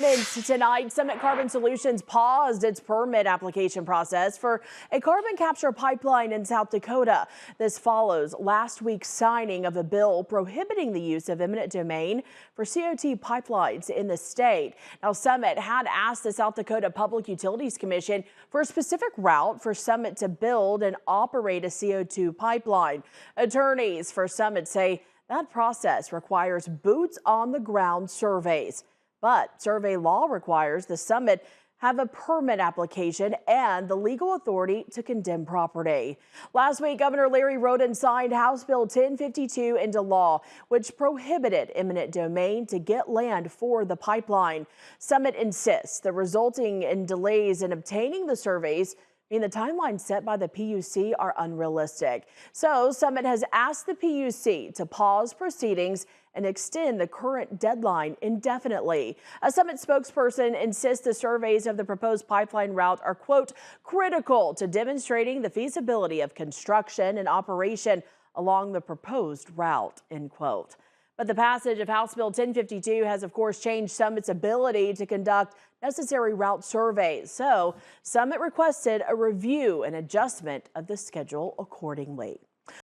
Tonight, Summit Carbon Solutions paused its permit application process for a carbon capture pipeline in South Dakota. This follows last week's signing of a bill prohibiting the use of eminent domain for CO2 pipelines in the state. Now, Summit had asked the South Dakota Public Utilities Commission for a specific route for Summit to build and operate a CO2 pipeline. Attorneys for Summit say that process requires boots on the ground surveys. But survey law requires the Summit have a permit application and the legal authority to condemn property. Last week, Governor Larry Roden signed House Bill 1052 into law, which prohibited eminent domain to get land for the pipeline. Summit insists the resulting in delays in obtaining the surveys mean the timeline set by the PUC are unrealistic. So Summit has asked the PUC to pause proceedings and extend the current deadline indefinitely. A Summit spokesperson insists the surveys of the proposed pipeline route are, quote, critical to demonstrating the feasibility of construction and operation along the proposed route, end quote. But the passage of House Bill 1052 has, of course, changed Summit's ability to conduct necessary route surveys. So Summit requested a review and adjustment of the schedule accordingly.